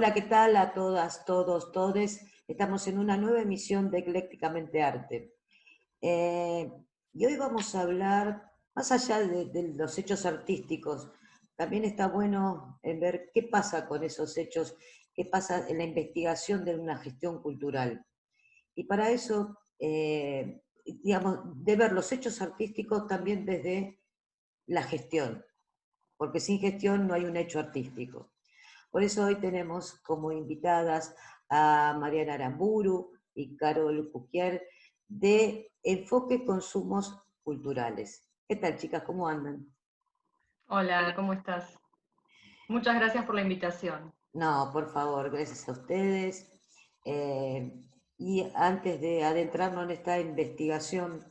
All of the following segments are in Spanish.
Hola, ¿qué tal a todas, todos, todes? Estamos en una nueva emisión de Eclécticamente Arte. Eh, y hoy vamos a hablar, más allá de los hechos artísticos, también está bueno en ver qué pasa con esos hechos, qué pasa en la investigación de una gestión cultural. Y para eso, digamos, de ver los hechos artísticos también desde la gestión, porque sin gestión no hay un hecho artístico. Por eso hoy tenemos como invitadas a Mariana Aramburu y Carol Cuquier de Enfoque Consumos Culturales. ¿Qué tal, chicas? ¿Cómo andan? Hola, ¿cómo estás? Muchas gracias por la invitación. No, por favor, gracias a ustedes. Eh, y antes de adentrarnos en esta investigación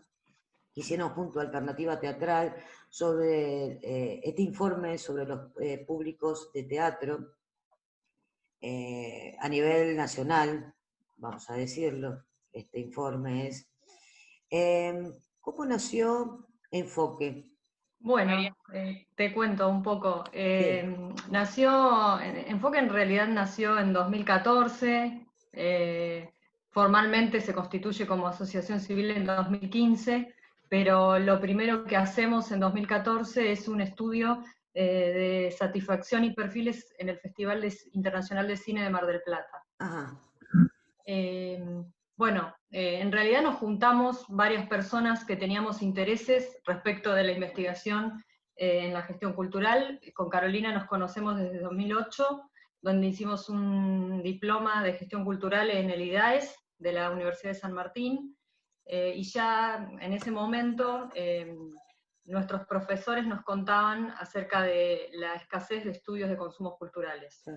que hicieron junto a Alternativa Teatral sobre este informe sobre los públicos de teatro, a nivel nacional, vamos a decirlo, este informe es. ¿Cómo nació Enfoque? Bueno, te cuento un poco. Sí. Enfoque en realidad nació en 2014, formalmente se constituye como asociación civil en 2015, pero lo primero que hacemos en 2014 es un estudio de satisfacción y perfiles en el Internacional de Cine de Mar del Plata. Ajá. Eh, en realidad nos juntamos varias personas que teníamos intereses respecto de la investigación en la gestión cultural. Con Carolina nos conocemos desde 2008, donde hicimos un diploma de gestión cultural en el IDAES de la Universidad de San Martín, y ya en ese momento nuestros profesores nos contaban acerca de la escasez de estudios de consumos culturales, Sí,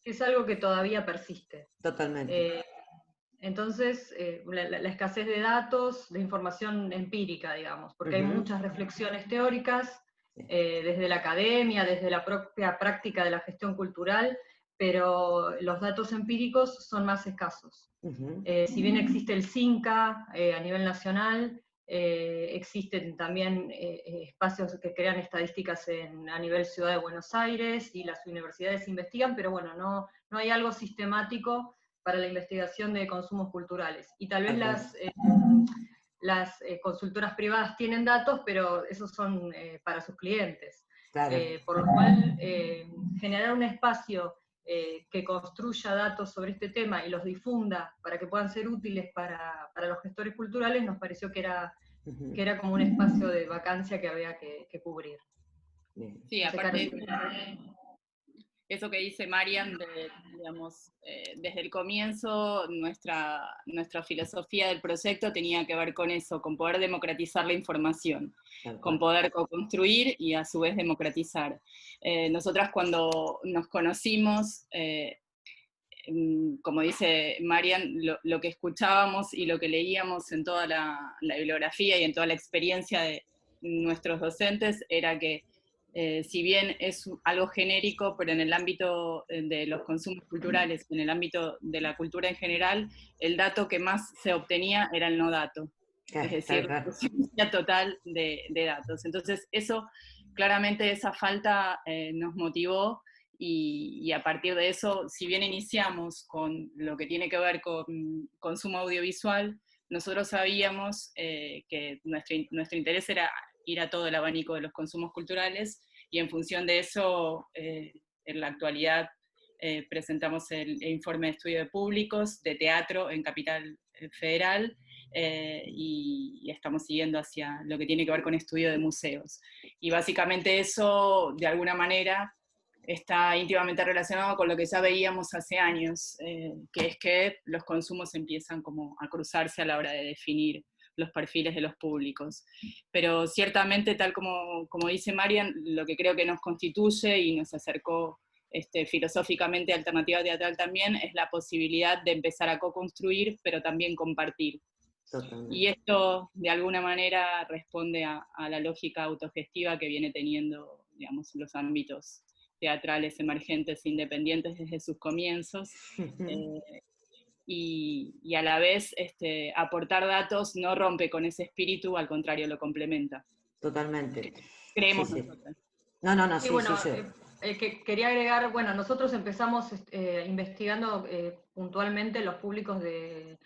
que es algo que todavía persiste. totalmente. Eh, entonces, la escasez de datos, de información empírica, digamos, porque hay Ujú. muchas reflexiones teóricas Sí. desde la academia, desde la propia práctica de la gestión cultural, pero los datos empíricos son más escasos. Ujú. Si bien existe el CINCA a nivel nacional, existen también espacios que crean estadísticas a nivel Ciudad de Buenos Aires y las universidades investigan, pero bueno, no hay algo sistemático para la investigación de consumos culturales. Y tal vez Tal cual. las consultoras privadas tienen datos, pero esos son para sus clientes. Claro. Por lo cual, generar un espacio que construya datos sobre este tema y los difunda para que puedan ser útiles para los gestores culturales, nos pareció Ujú. que era como un espacio de vacancia que había que cubrir. Bien. Sí, No sé, Caro, aparte si querés. eso que dice Marian, digamos, desde el comienzo nuestra filosofía del proyecto tenía que ver con eso, con poder democratizar la información, Tal con cual. poder co-construir y a su vez democratizar. Nosotras cuando nos conocimos, como dice Marian, lo que escuchábamos y lo que leíamos en toda la bibliografía y en toda la experiencia de nuestros docentes era que si bien es algo genérico, pero en el ámbito de los consumos culturales, en el ámbito de la cultura en general, el dato que más se obtenía era el no dato, es Tal decir, la cual. ausencia total de datos. Entonces eso, claramente esa falta nos motivó y a partir de eso, si bien iniciamos con lo que tiene que ver con consumo audiovisual, nosotros sabíamos que nuestro interés era ir a todo el abanico de los consumos culturales y en función de eso, en la actualidad presentamos el informe de estudio de públicos de teatro en Capital Federal y estamos siguiendo hacia lo que tiene que ver con estudio de museos. Y básicamente eso, de alguna manera, está íntimamente relacionado con lo que ya veíamos hace años, que es que los consumos empiezan como a cruzarse a la hora de definir los perfiles de los públicos. Pero ciertamente, tal como dice Marian, lo que creo que nos constituye y nos acercó filosóficamente a Alternativa Teatral también es la posibilidad de empezar a co-construir, pero también compartir. Y Totalmente. esto, de alguna manera, responde a la lógica autogestiva que viene teniendo, digamos, los ámbitos teatrales emergentes independientes desde sus comienzos, y a la vez aportar datos no rompe con ese espíritu, al contrario, lo complementa. Totalmente. Sí, Creemos sí. nosotros. No, no, no, Sí, sí, bueno, sí, sí. que quería agregar, bueno, nosotros empezamos investigando puntualmente los públicos de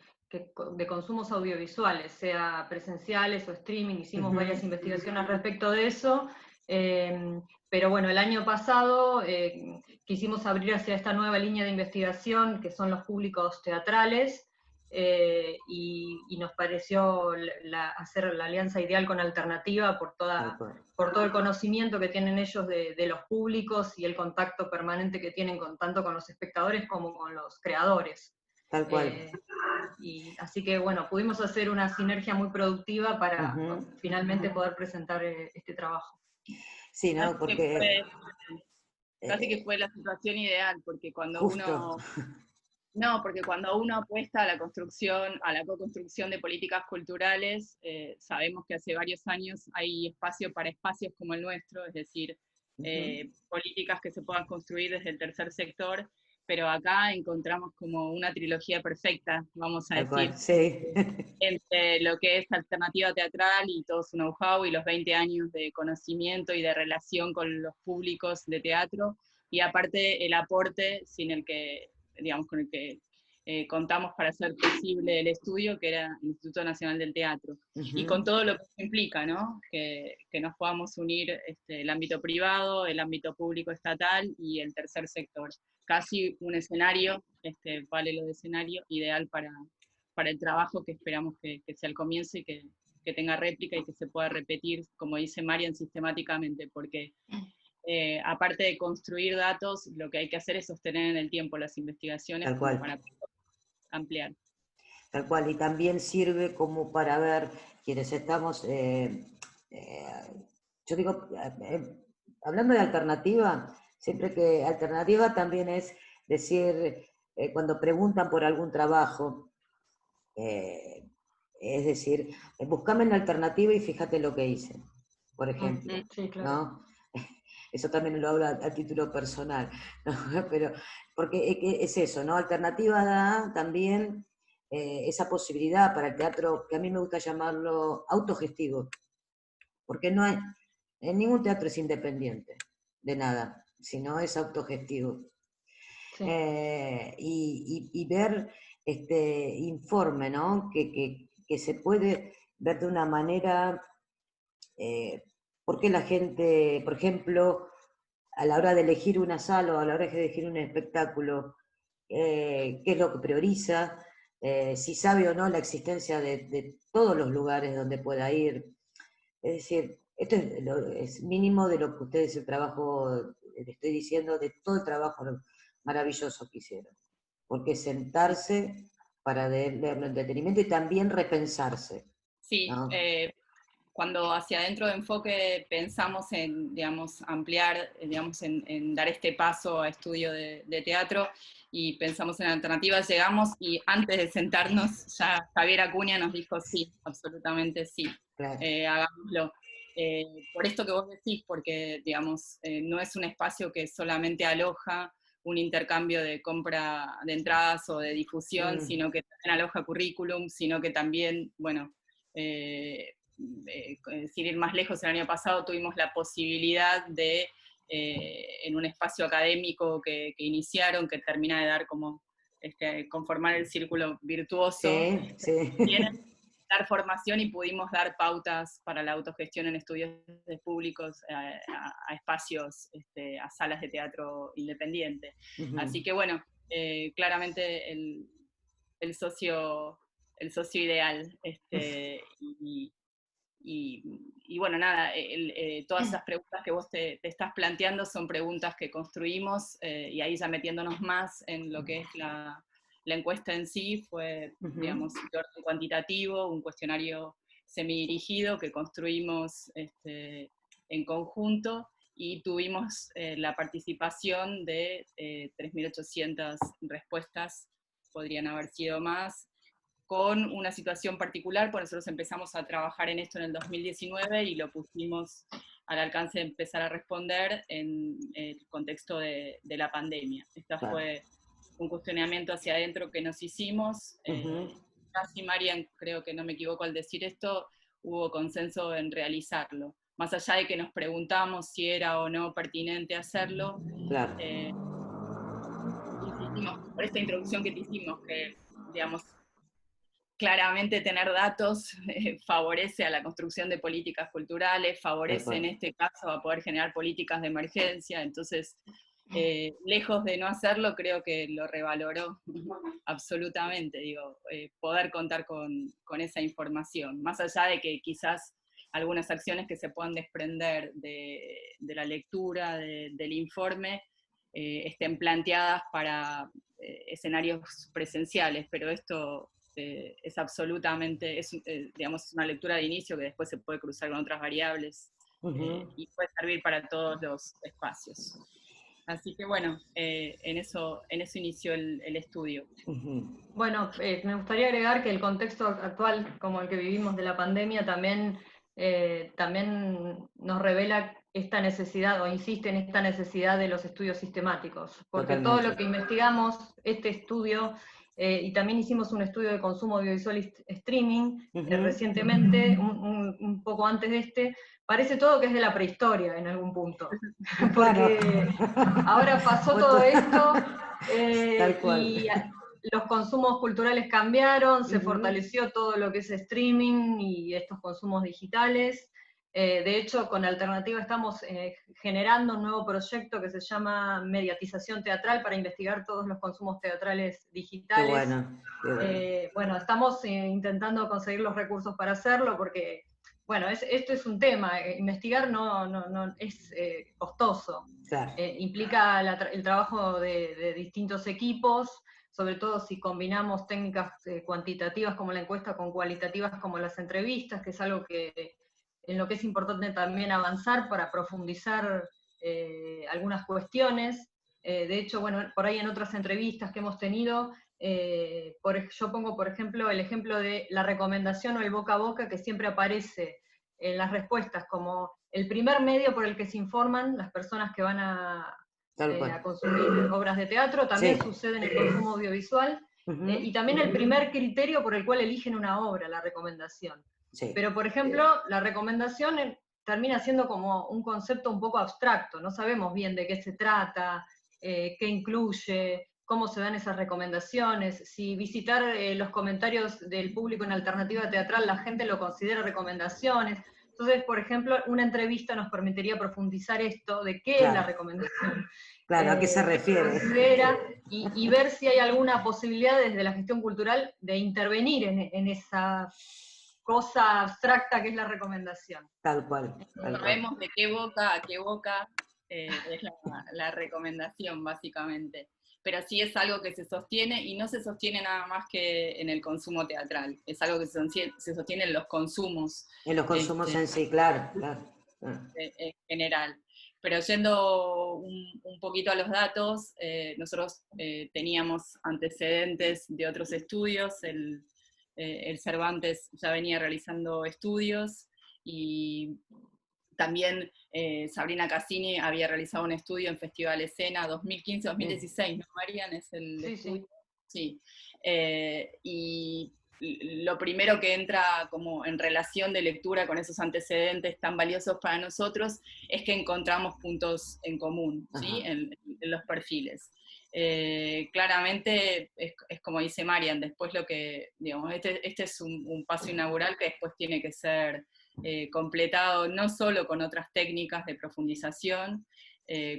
consumos audiovisuales, sea presenciales o streaming, hicimos varias investigaciones respecto de eso, pero bueno, el año pasado quisimos abrir hacia esta nueva línea de investigación, que son los públicos teatrales, y nos pareció hacer la alianza ideal con Alternativa por todo el conocimiento que tienen ellos de los públicos y el contacto permanente que tienen tanto con los espectadores como con los creadores. Tal cual. Y así que bueno, pudimos hacer una sinergia muy productiva para finalmente poder presentar este trabajo. Sí, ¿no? Porque... Casi que fue la situación ideal, porque cuando justo. porque cuando uno apuesta a la construcción, a la co-construcción de políticas culturales, sabemos que hace varios años hay espacio para espacios como el nuestro, es decir, políticas que se puedan construir desde el tercer sector, pero acá encontramos como una trilogía perfecta, vamos a decir, sí. Entre lo que es Alternativa Teatral y todo su know-how y los 20 años de conocimiento y de relación con los públicos de teatro, y aparte el aporte sin el que, digamos, con el que contamos para hacer posible el estudio, que era el Instituto Nacional del Teatro, y con todo lo que eso implica, ¿no? Que nos podamos unir el ámbito privado, el ámbito público estatal y el tercer sector. Casi un escenario, vale lo de escenario, ideal para el trabajo que esperamos que sea el comienzo y que tenga réplica y que se pueda repetir, como dice Marian, sistemáticamente, porque aparte de construir datos, lo que hay que hacer es sostener en el tiempo las investigaciones como para ampliar. Tal cual, y también sirve como para ver quienes estamos, yo digo, hablando de alternativa, siempre que alternativa también es decir, cuando preguntan por algún trabajo, es decir, buscame en alternativa y fíjate lo que hice, por ejemplo, sí, claro. ¿no? Eso también lo hablo a título personal, ¿no? Pero, porque es eso, ¿no? Alternativa da también esa posibilidad para el teatro, que a mí me gusta llamarlo autogestivo, porque no hay, en ningún teatro es independiente de nada, sino es autogestivo. Sí. Y ver este informe, ¿no? Que se puede ver de una manera, porque la gente, por ejemplo, a la hora de elegir una sala o a la hora de elegir un espectáculo, qué es lo que prioriza, si sabe o no la existencia de todos los lugares donde pueda ir. Es decir, esto es mínimo de lo que ustedes, el trabajo, le estoy diciendo, de todo el trabajo maravilloso que hicieron. Porque sentarse para leer entretenimiento y también repensarse. Sí, ¿no? Cuando hacia adentro de Enfoque pensamos en, digamos, ampliar, digamos, en dar este paso a estudio de teatro, y pensamos en alternativas, llegamos y antes de sentarnos ya Javier Acuña nos dijo sí, absolutamente sí, claro. Hagámoslo. Por esto que vos decís, porque, digamos, no es un espacio que solamente aloja un intercambio de compra de entradas o de difusión, sino que también aloja currículum, sino que también, bueno, sin ir más lejos, el año pasado tuvimos la posibilidad de, en un espacio académico que iniciaron, que termina de dar como, conformar el círculo virtuoso, dar formación, y pudimos dar pautas para la autogestión en estudios públicos a espacios, a salas de teatro independiente. Así que bueno, claramente el socio ideal, y bueno, nada, todas esas preguntas que vos te estás planteando son preguntas que construimos, y ahí ya metiéndonos más en lo que es la encuesta en sí, fue, digamos, de orden cuantitativo, un cuestionario semidirigido que construimos en conjunto, y tuvimos la participación de 3.800 respuestas, podrían haber sido más, con una situación particular, pues nosotros empezamos a trabajar en esto en el 2019 y lo pusimos al alcance de empezar a responder en el contexto de la pandemia. Esta fue un cuestionamiento hacia adentro que nos hicimos. Casi, Marian, creo que no me equivoco al decir esto, hubo consenso en realizarlo. más allá de que nos preguntamos si era o no pertinente hacerlo, Claro. insistimos por esta introducción que te hicimos, que, digamos, claramente tener datos favorece a la construcción de políticas culturales, favorece en este caso a poder generar políticas de emergencia, entonces, lejos de no hacerlo, creo que lo revaloró absolutamente, digo, poder contar con esa información, más allá de que quizás algunas acciones que se puedan desprender de la lectura, del informe, estén planteadas para escenarios presenciales, pero esto es absolutamente, digamos, una lectura de inicio que después se puede cruzar con otras variables y puede servir para todos los espacios. Así que bueno, en eso inició el estudio. Bueno, me gustaría agregar que el contexto actual, como el que vivimos de la pandemia, también nos revela esta necesidad, o insiste en esta necesidad de los estudios sistemáticos, porque todo lo que investigamos, este estudio, y también hicimos un estudio de consumo audiovisual y streaming recientemente, un poco antes de este, parece todo que es de la prehistoria en algún punto, porque ahora pasó todo esto y los consumos culturales cambiaron, se fortaleció todo lo que es streaming y estos consumos digitales. De hecho, con Alternativa estamos generando un nuevo proyecto que se llama Mediatización Teatral para investigar todos los consumos teatrales digitales. Qué bueno, qué bueno. Bueno, estamos intentando conseguir los recursos para hacerlo porque, bueno, esto es un tema. Investigar no es costoso. Claro. Implica el trabajo de distintos equipos, sobre todo si combinamos técnicas cuantitativas como la encuesta con cualitativas como las entrevistas, que es algo en lo que es importante también avanzar para profundizar algunas cuestiones. De hecho, bueno, por ahí en otras entrevistas que hemos tenido, yo pongo, por ejemplo, el ejemplo de la recomendación o el boca a boca que siempre aparece en las respuestas como el primer medio por el que se informan las personas que van a consumir obras de teatro, también sucede en el consumo audiovisual, y también el primer criterio por el cual eligen una obra, la recomendación. Sí. Pero, por ejemplo, la recomendación termina siendo como un concepto un poco abstracto, no sabemos bien de qué se trata, qué incluye, cómo se dan esas recomendaciones, si visitar los comentarios del público en Alternativa Teatral la gente lo considera recomendaciones. Entonces, por ejemplo, una entrevista nos permitiría profundizar esto de qué es la recomendación. Claro, ¿a qué se refiere? Y ver si hay alguna posibilidad desde la gestión cultural de intervenir en esa cosa abstracta que es la recomendación. Tal cual. Sabemos de qué boca a qué boca es la recomendación, básicamente. Pero sí es algo que se sostiene, y no se sostiene nada más que en el consumo teatral, es algo que se sostiene en los consumos. En los consumos en sí, claro. En general. Pero yendo un poquito a los datos, nosotros teníamos antecedentes de otros estudios, el Cervantes ya venía realizando estudios, y también Sabrina Cassini había realizado un estudio en Festival Escena 2015-2016, ¿no, Marian? Es el estudio. Sí. Y lo primero que entra como en relación de lectura con esos antecedentes tan valiosos para nosotros es que encontramos puntos en común, ¿sí? en los perfiles. Claramente es como dice Marian, después lo que, digamos, este es un paso inaugural que después tiene que ser completado no solo con otras técnicas de profundización,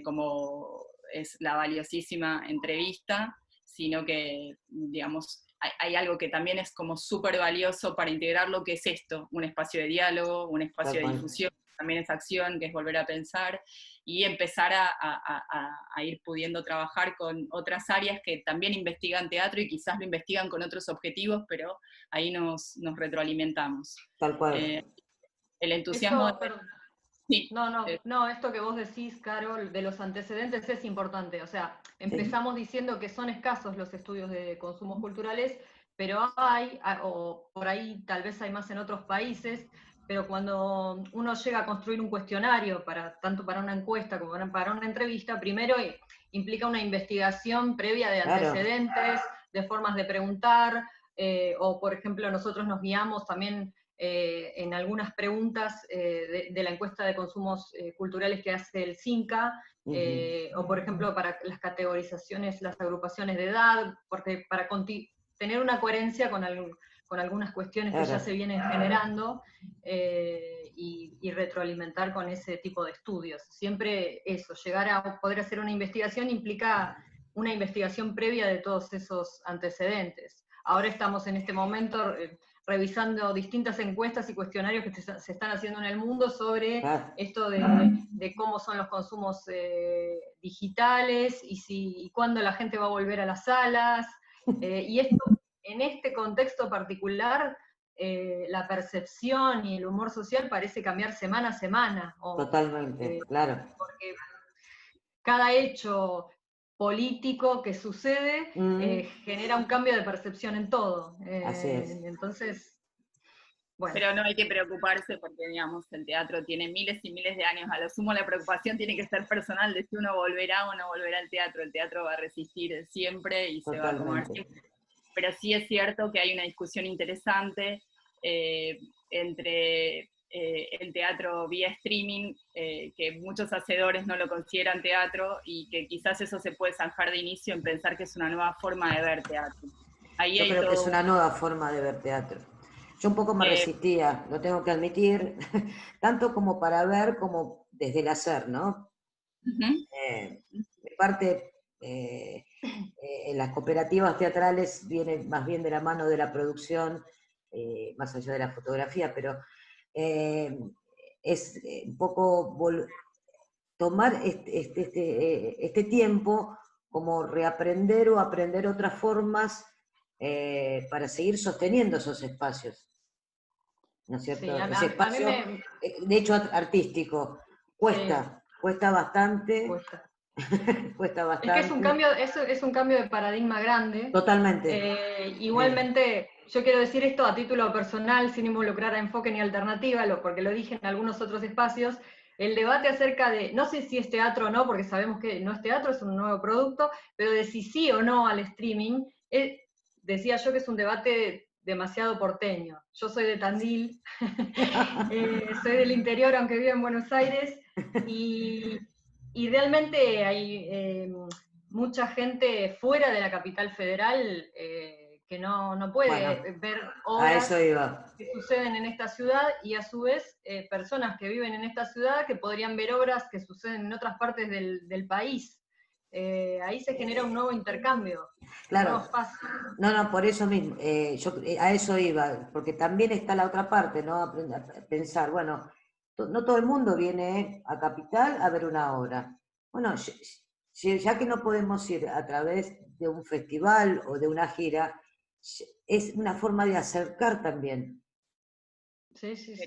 como es la valiosísima entrevista, sino que, digamos, hay algo que también es como súper valioso para integrar lo que es esto, un espacio de diálogo, un espacio de difusión, también es acción, que es volver a pensar, y empezar a ir pudiendo trabajar con otras áreas que también investigan teatro y quizás lo investigan con otros objetivos, pero ahí nos retroalimentamos. Tal cual. El entusiasmo... Sí. No, esto que vos decís, Carol, de los antecedentes es importante. O sea, empezamos diciendo que son escasos los estudios de consumos culturales, pero hay, o por ahí tal vez hay más en otros países, pero cuando uno llega a construir un cuestionario, tanto para una encuesta como para una entrevista, primero implica una investigación previa de antecedentes, de formas de preguntar, o por ejemplo nosotros nos guiamos también en algunas preguntas de la encuesta de consumos culturales que hace el CINCA, o por ejemplo para las categorizaciones, las agrupaciones de edad, porque para tener una coherencia con algunas cuestiones que ya se vienen generando, y retroalimentar con ese tipo de estudios. Siempre eso, llegar a poder hacer una investigación implica una investigación previa de todos esos antecedentes. Ahora estamos en este momento revisando distintas encuestas y cuestionarios que se están haciendo en el mundo sobre esto de cómo son los consumos digitales y cuándo la gente va a volver a las salas. Y esto, en este contexto particular, la percepción y el humor social parece cambiar semana a semana. Totalmente, claro. Porque cada hecho político que sucede genera un cambio de percepción en todo. Así es. Entonces, bueno. Pero no hay que preocuparse porque, digamos, el teatro tiene miles y miles de años. A lo sumo la preocupación tiene que ser personal de si uno volverá o no volverá al teatro. El teatro va a resistir siempre y se va a acomodar siempre. Pero sí es cierto que hay una discusión interesante entre el teatro vía streaming, que muchos hacedores no lo consideran teatro, y que quizás eso se puede zanjar de inicio en pensar que es una nueva forma de ver teatro. Yo creo que es una nueva forma de ver teatro. Yo un poco me resistía, lo tengo que admitir, tanto como para ver como desde el hacer, ¿no? De parte, en las cooperativas teatrales viene más bien de la mano de la producción, más allá de la fotografía, pero es un poco tomar este tiempo como reaprender o aprender otras formas para seguir sosteniendo esos espacios, ¿no es cierto? Sí, ese espacio, de hecho, artístico, cuesta bastante. Cuesta bastante. Es que es un cambio de paradigma grande. Totalmente. Igualmente, yo quiero decir esto a título personal, sin involucrar a enfoque ni alternativa, porque lo dije en algunos otros espacios. El debate acerca de, no sé si es teatro o no, porque sabemos que no es teatro, es un nuevo producto, pero de si sí o no al streaming, decía yo que es un debate demasiado porteño. Yo soy de Tandil, soy del interior, aunque vivo en Buenos Aires, y realmente hay mucha gente fuera de la capital federal que no puede ver obras que suceden en esta ciudad, y a su vez personas que viven en esta ciudad que podrían ver obras que suceden en otras partes del país. Ahí se genera un nuevo intercambio, claro. un nuevo espacio. No, por eso mismo, yo a eso iba, porque también está la otra parte, ¿no? A pensar, bueno, no todo el mundo viene a Capital a ver una obra. Bueno, ya que no podemos ir a través de un festival o de una gira, es una forma de acercar también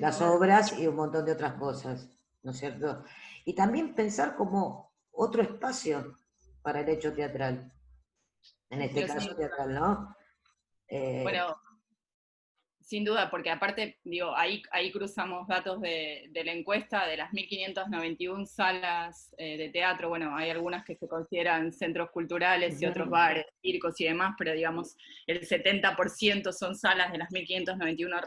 las obras y un montón de otras cosas, ¿no es cierto? Y también pensar como otro espacio para el hecho teatral, en este caso teatral, ¿no? Bueno, sin duda, porque aparte, digo, ahí cruzamos datos de la encuesta de las 1.591 salas de teatro. Bueno, hay algunas que se consideran centros culturales y otros bares, circos y demás, pero digamos, el 70% son salas de las 1.591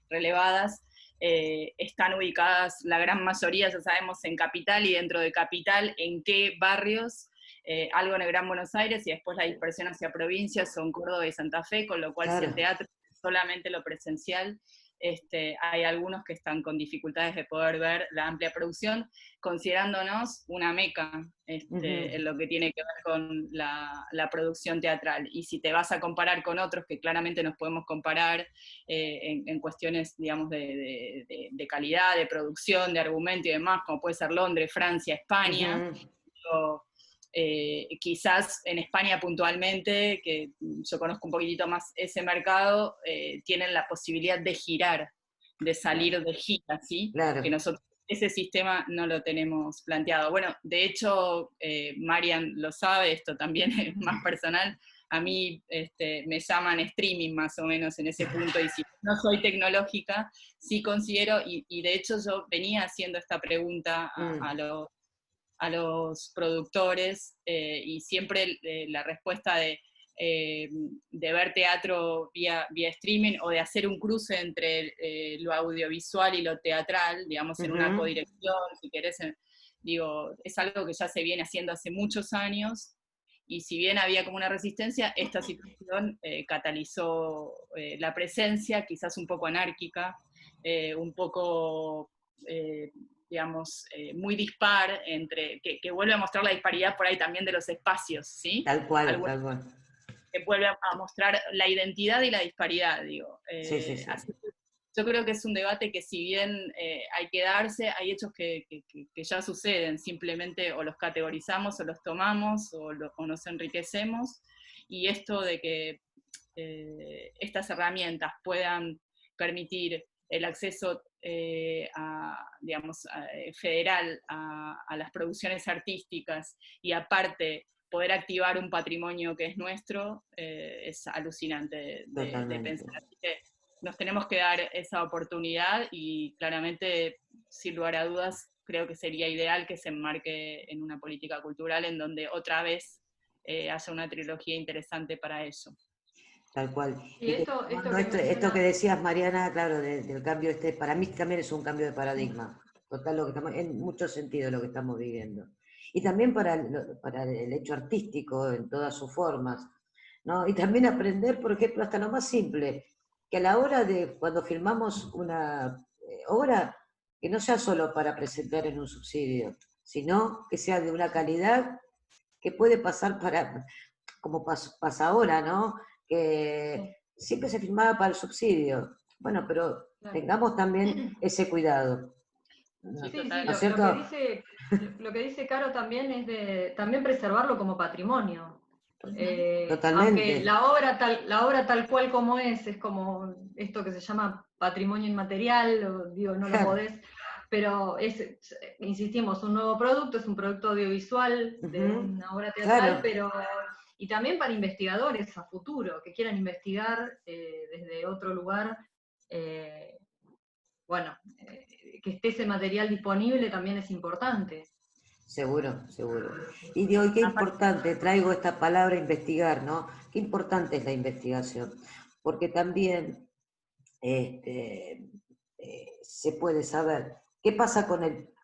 relevadas. Están ubicadas, la gran mayoría, ya sabemos, en Capital, y dentro de Capital, en qué barrios. Algo en el Gran Buenos Aires, y después la dispersión hacia provincias son Córdoba y Santa Fe, con lo cual si el teatro solamente lo presencial, hay algunos que están con dificultades de poder ver la amplia producción, considerándonos una meca en lo que tiene que ver con la producción teatral. Y si te vas a comparar con otros, que claramente nos podemos comparar en cuestiones, digamos, de calidad, de producción, de argumento y demás, como puede ser Londres, Francia, España, quizás en España puntualmente, que yo conozco un poquitito más ese mercado, tienen la posibilidad de girar, de salir de gira, ¿sí? Claro. Que nosotros ese sistema no lo tenemos planteado. Bueno, de hecho, Marian lo sabe, esto también es más personal, a mí me llaman streaming más o menos en ese punto, y si no soy tecnológica, sí considero, y de hecho yo venía haciendo esta pregunta a los productores, y siempre la respuesta de de ver teatro vía streaming o de hacer un cruce entre lo audiovisual y lo teatral, digamos, en una codirección, si querés, digo, es algo que ya se viene haciendo hace muchos años, y si bien había como una resistencia, esta situación catalizó la presencia, quizás un poco anárquica, un poco, digamos, muy dispar, que vuelve a mostrar la disparidad por ahí también de los espacios, ¿sí? Tal cual, tal cual. Que vuelve a mostrar la identidad y la disparidad, digo. Sí, sí, sí. Así que yo creo que es un debate que si bien hay que darse, hay hechos que ya suceden, simplemente o los categorizamos o los tomamos o nos enriquecemos, y esto de que estas herramientas puedan permitir el acceso digamos, federal a las producciones artísticas, y aparte poder activar un patrimonio que es nuestro, es alucinante de pensar. Así que nos tenemos que dar esa oportunidad, y claramente, sin lugar a dudas, creo que sería ideal que se enmarque en una política cultural en donde otra vez haya una trilogía interesante para eso. Tal cual. Y esto que decías, Mariana, claro, del cambio para mí también es un cambio de paradigma. Total, lo que estamos, en muchos sentidos lo que estamos viviendo. Y también para el hecho artístico en todas sus formas, ¿no? Y también aprender, por ejemplo, hasta lo más simple, que a la hora de, cuando firmamos una obra, que no sea solo para presentar en un subsidio, sino que sea de una calidad que puede pasar como pasa ahora, ¿no? Que siempre se firmaba para el subsidio. Bueno, pero tengamos también ese cuidado. Sí, sí, lo que dice Caro también es de también preservarlo como patrimonio. Totalmente. Aunque la obra tal cual como es como esto que se llama patrimonio inmaterial, digo, no lo podés, pero insistimos, un nuevo producto, es un producto audiovisual de una obra teatral, pero y también para investigadores a futuro, que quieran investigar desde otro lugar, que esté ese material disponible también es importante. Seguro, seguro. Y digo, qué importante, traigo esta palabra investigar, ¿no? Qué importante es la investigación, porque también se puede saber qué pasa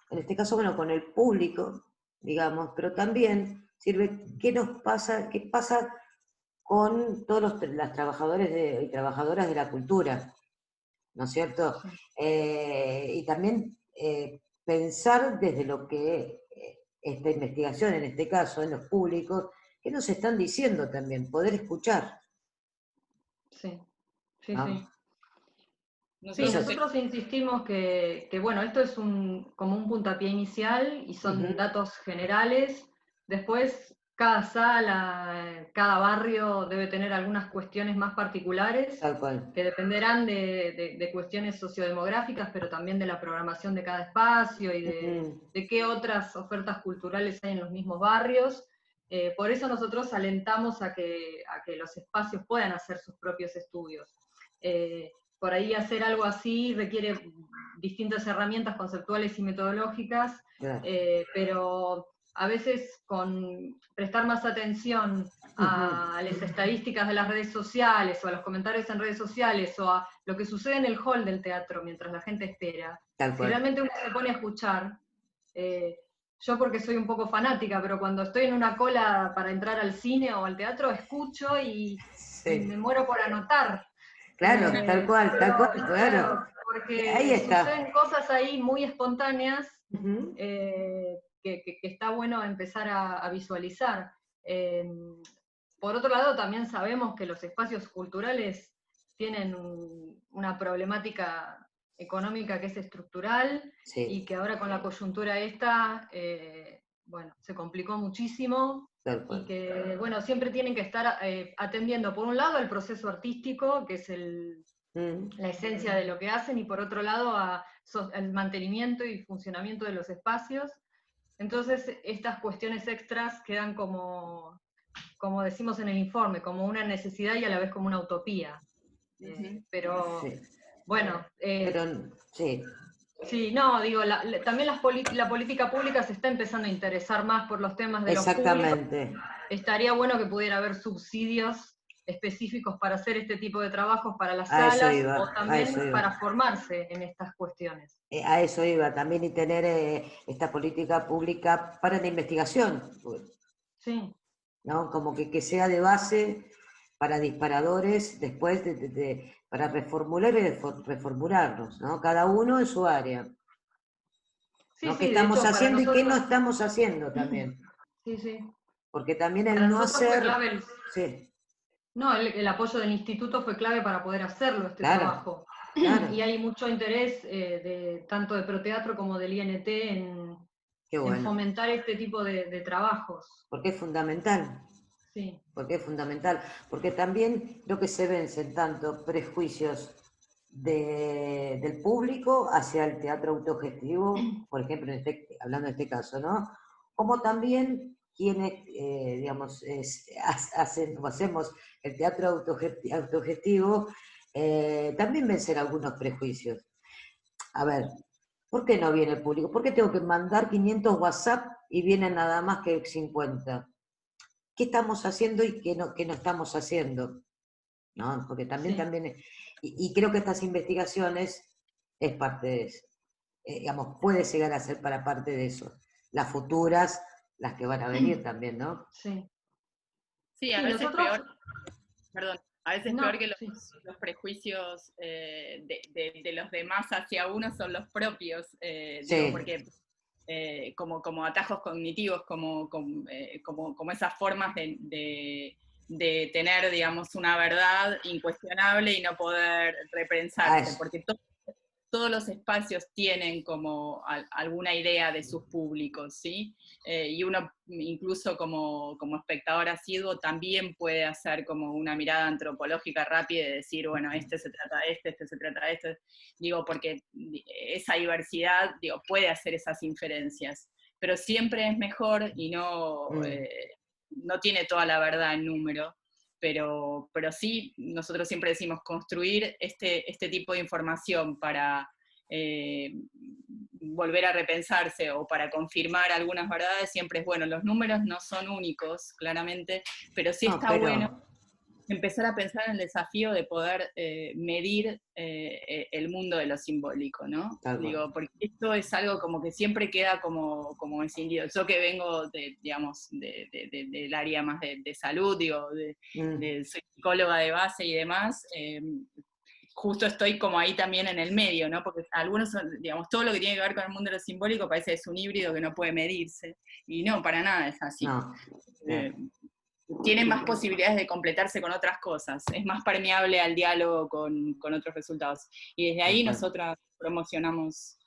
en este caso, bueno, con el público, digamos, pero también sirve qué pasa con todos los trabajadores y trabajadoras de la cultura, ¿no es cierto? Y también pensar desde lo que esta investigación, en este caso, en los públicos, qué nos están diciendo también, poder escuchar. Sí, sí, ¿no? sí. Sí, nosotros insistimos que bueno, esto es como un puntapié inicial y son datos generales. Después, cada sala, cada barrio debe tener algunas cuestiones más particulares, Tal cual, que dependerán de cuestiones sociodemográficas, pero también de la programación de cada espacio y de qué otras ofertas culturales hay en los mismos barrios. Por eso nosotros alentamos a que los espacios puedan hacer sus propios estudios. Por ahí hacer algo así requiere distintas herramientas conceptuales y metodológicas, claro. pero a veces con prestar más atención a las estadísticas de las redes sociales, o a los comentarios en redes sociales, o a lo que sucede en el hall del teatro mientras la gente espera, si realmente uno se pone a escuchar, yo porque soy un poco fanática, pero cuando estoy en una cola para entrar al cine o al teatro, escucho y me muero por anotar. Claro, tal cual, claro. Porque ahí está. suceden cosas ahí muy espontáneas que está bueno empezar a visualizar. Por otro lado, también sabemos que los espacios culturales tienen una problemática económica que es estructural, y que ahora con la coyuntura esta, bueno, se complicó muchísimo. Y que, bueno, siempre tienen que estar atendiendo, por un lado, al proceso artístico, que es la esencia de lo que hacen, y por otro lado, al mantenimiento y funcionamiento de los espacios. Entonces, estas cuestiones extras quedan como decimos en el informe, como una necesidad y a la vez como una utopía. Pero, bueno... sí. Sí, no, digo, también la política pública se está empezando a interesar más por los temas de los públicos. Exactamente. Estaría bueno que pudiera haber subsidios específicos para hacer este tipo de trabajos para las A eso salas iba, o a eso también iba. para formarse en estas cuestiones. A eso iba también, y tener esta política pública para la investigación, Sí. ¿no? Como que sea de base para disparadores, después para reformular y reformularnos, ¿no? Cada uno en su área. Sí, ¿No? ¿Qué sí, de estamos hecho, para haciendo y qué no nosotros, estamos haciendo también? sí, sí. Porque también el Para no nosotros fue hacer, clave sí, no, el apoyo del instituto fue clave para poder hacerlo, este claro, trabajo. claro, Y hay mucho interés tanto de Proteatro como del INT qué en bueno, fomentar este tipo de trabajos. porque es fundamental, Sí. porque es fundamental, porque también lo que se vencen tanto prejuicios del público hacia el teatro autogestivo, por ejemplo, hablando de este caso, ¿no? Como también quienes, digamos, hacen o hacemos el teatro autogestivo, también vencer algunos prejuicios. A ver, ¿por qué no viene el público? ¿Por qué tengo que mandar 500 WhatsApp y vienen nada más que 50? ¿Qué estamos haciendo y qué no estamos haciendo? ¿No? Porque también, Sí. también, y creo que estas investigaciones es parte de eso. Digamos, puede llegar a ser para parte de eso. Las futuras, las que van a venir también, ¿no? Sí. Sí, a Sí, veces nosotros, peor, perdón, a veces peor no, que sí. los prejuicios de los demás hacia uno son los propios, digo, Sí, porque como atajos cognitivos, como esas formas de tener, digamos, una verdad incuestionable y no poder a repensarse, eso. porque todos los espacios tienen como alguna idea de sus públicos, ¿sí? Y uno incluso como espectador asiduo también puede hacer como una mirada antropológica rápida y decir, bueno, este se trata de este se trata de este, digo, porque esa diversidad, digo, puede hacer esas inferencias, pero siempre es mejor y no tiene toda la verdad en número, pero sí, nosotros siempre decimos construir este tipo de información para volver a repensarse o para confirmar algunas verdades, siempre es bueno. Los números no son únicos, claramente, pero sí No, está bueno pero, empezar a pensar en el desafío de poder medir el mundo de lo simbólico, ¿no? tal cual. Digo, porque esto es algo como que siempre queda como escindido. Yo que vengo, digamos, del área más de salud, digo, soy psicóloga de base y demás, justo estoy como ahí también en el medio, ¿no? Porque algunos, digamos, todo lo que tiene que ver con el mundo de lo simbólico parece que es un híbrido que no puede medirse, y no, para nada es así. No, Eh, claro. Tiene más posibilidades de completarse con otras cosas, es más permeable al diálogo con otros resultados. Y desde ahí nosotras promocionamos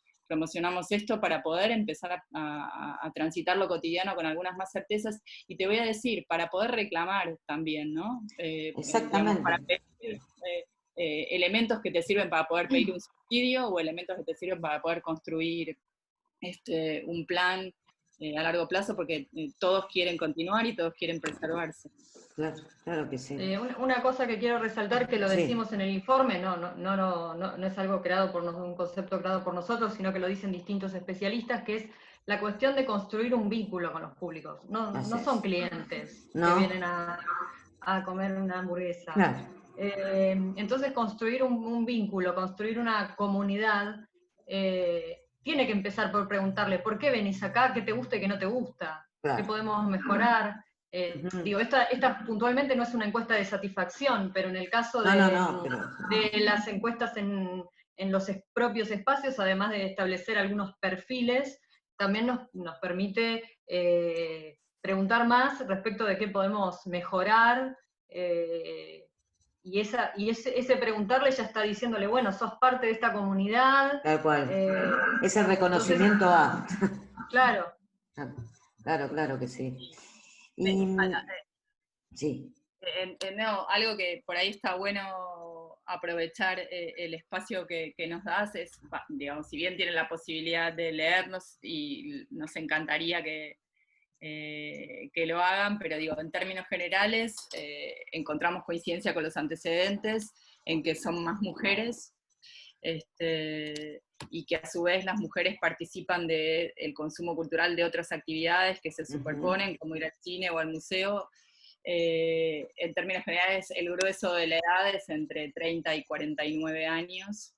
esto para poder empezar a transitar lo cotidiano con algunas más certezas, y te voy a decir, para poder reclamar también, ¿no? Digamos, Exactamente. para pedir elementos que te sirven para poder pedir un subsidio o elementos que te sirven para poder construir un plan a largo plazo, porque todos quieren continuar y todos quieren preservarse. Claro, claro que sí. Una cosa que quiero resaltar, que lo Sí, decimos en el informe, no es algo creado por un concepto creado por nosotros, sino que lo dicen distintos especialistas, que es la cuestión de construir un vínculo con los públicos. así No son es. clientes que ¿No? vienen a comer una hamburguesa. Claro, Entonces construir un vínculo, construir una comunidad, tiene que empezar por preguntarle, ¿por qué venís acá? ¿Qué te gusta y qué no te gusta? ¿Qué claro. podemos mejorar? Ujú. Digo, esta puntualmente no es una encuesta de satisfacción, pero en el caso No, no, no, pero de las encuestas en los propios espacios, además de establecer algunos perfiles, también nos permite preguntar más respecto de qué podemos mejorar, y ese preguntarle ya está diciéndole, bueno, sos parte de esta comunidad, tal cual. eh, Es el entonces, reconocimiento a. claro, Claro, claro que sí. Eh, Y sí, No, algo que por ahí está bueno aprovechar el espacio que nos das es, digamos, si bien tienen la posibilidad de leernos y nos encantaría que lo hagan, pero digo, en términos generales, encontramos coincidencia con los antecedentes en que son más mujeres, y que a su vez las mujeres participan del consumo cultural de otras actividades que se superponen, como ir al cine o al museo. En términos generales, el grueso de la edad es entre 30 y 49 años.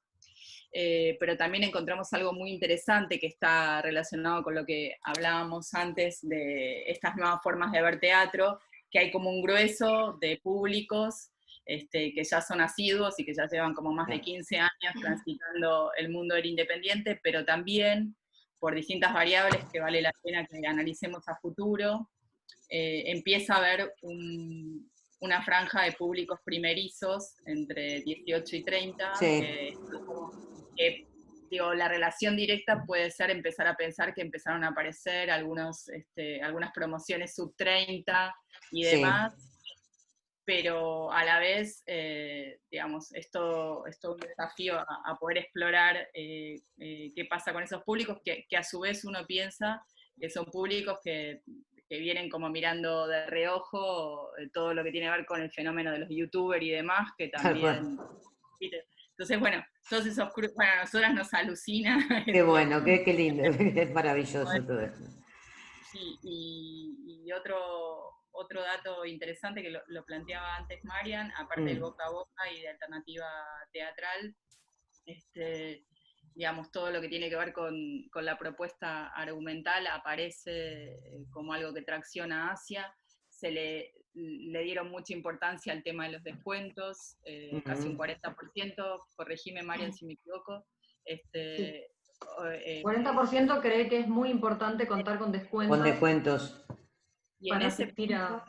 Pero también encontramos algo muy interesante que está relacionado con lo que hablábamos antes de estas nuevas formas de ver teatro, que hay como un grueso de públicos que ya son asiduos y que ya llevan como más de 15 años transitando el mundo del independiente, pero también por distintas variables que vale la pena que analicemos a futuro, empieza a haber una franja de públicos primerizos entre 18 y 30, que digo, la relación directa puede ser empezar a pensar que empezaron a aparecer algunas promociones sub 30 y demás, pero a la vez, digamos, es todo un desafío a poder explorar qué pasa con esos públicos, que a su vez uno piensa que son públicos que vienen como mirando de reojo todo lo que tiene que ver con el fenómeno de los youtubers y demás, que también... Entonces, bueno, todos esos bueno, a nosotras nos alucina. Qué bueno, qué lindo, es maravilloso todo esto. Sí, y otro dato interesante que lo planteaba antes Marian, aparte del boca a boca y de alternativa teatral, digamos, todo lo que tiene que ver con la propuesta argumental aparece como algo que tracciona hacia, se le dieron mucha importancia al tema de los descuentos, casi un 40%, corregime Marian si me equivoco. Sí. 40% cree que es muy importante contar con descuentos. Con descuentos. Y en ese punto,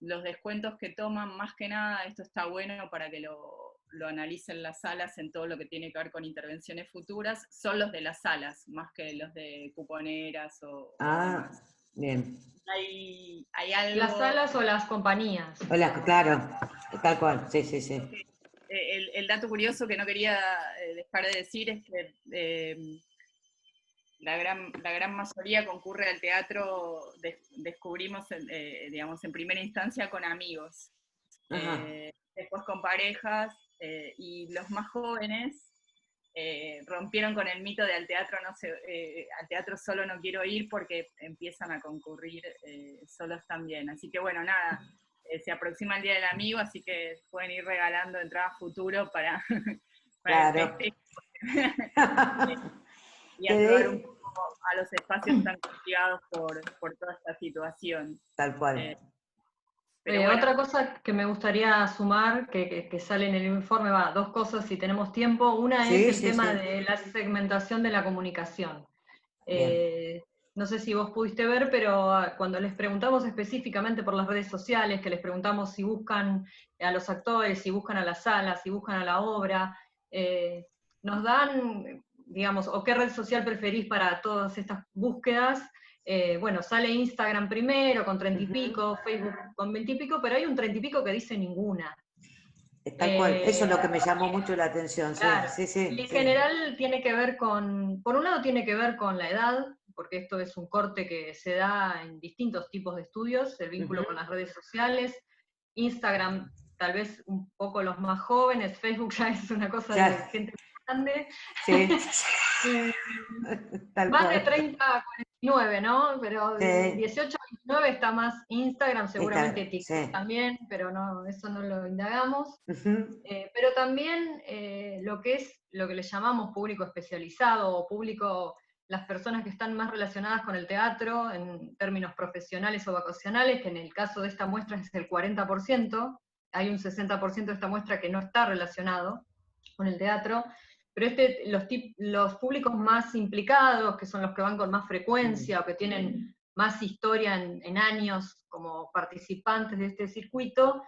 los descuentos que toman, más que nada, esto está bueno para que lo analicen las salas en todo lo que tiene que ver con intervenciones futuras, son los de las salas, más que los de cuponeras o demás. Bien. Hay algo... ¿Las salas o las compañías? Claro, tal cual, sí. El dato curioso que no quería dejar de decir es que la gran mayoría concurre al teatro, descubrimos, digamos, en primera instancia con amigos, después con parejas, y los más jóvenes rompieron con el mito de al teatro solo no quiero ir, porque empiezan a concurrir solos también. Así que bueno, nada, se aproxima el Día del Amigo, así que pueden ir regalando entradas futuro para claro. el y ayudar un poco a los espacios tan castigados por toda esta situación. Tal cual. Pero bueno. Otra cosa que me gustaría sumar, que sale en el informe, dos cosas si tenemos tiempo. Una es el tema de la segmentación de la comunicación. No sé si vos pudiste ver, pero cuando les preguntamos específicamente por las redes sociales, que les preguntamos si buscan a los actores, si buscan a las salas, si buscan a la obra, nos dan, digamos, o qué red social preferís para todas estas búsquedas. Bueno, sale Instagram primero con 30 y pico, Facebook con 20 y pico, pero hay un 30 y pico que dice ninguna. Tal cual, eso es lo que me llamó mucho la atención. Claro. Y en general tiene que ver por un lado tiene que ver con la edad, porque esto es un corte que se da en distintos tipos de estudios, el vínculo con las redes sociales. Instagram, tal vez un poco los más jóvenes, Facebook ya es una cosa de gente grande. Sí. Más de 30 a 49, ¿no? Pero de 18 a 29 está más Instagram, seguramente TikTok también, pero no, eso no lo indagamos. Pero también lo que le llamamos público especializado o público, las personas que están más relacionadas con el teatro en términos profesionales o vacacionales, que en el caso de esta muestra es el 40%, hay un 60% de esta muestra que no está relacionado con el teatro, pero los públicos más implicados, que son los que van con más frecuencia o que tienen más historia en años como participantes de este circuito,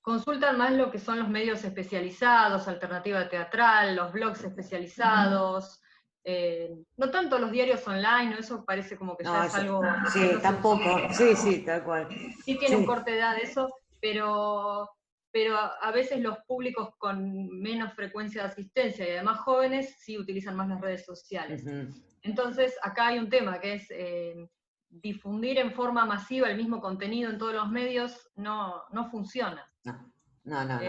consultan más lo que son los medios especializados, alternativa teatral, los blogs especializados, no tanto los diarios online, ¿no? Eso parece como que ya es algo... Sí, tampoco, sí, tal cual. Sí tiene un corte de edad eso, pero a veces los públicos con menos frecuencia de asistencia y además jóvenes sí utilizan más las redes sociales. Entonces acá hay un tema que es difundir en forma masiva el mismo contenido en todos los medios no funciona. No.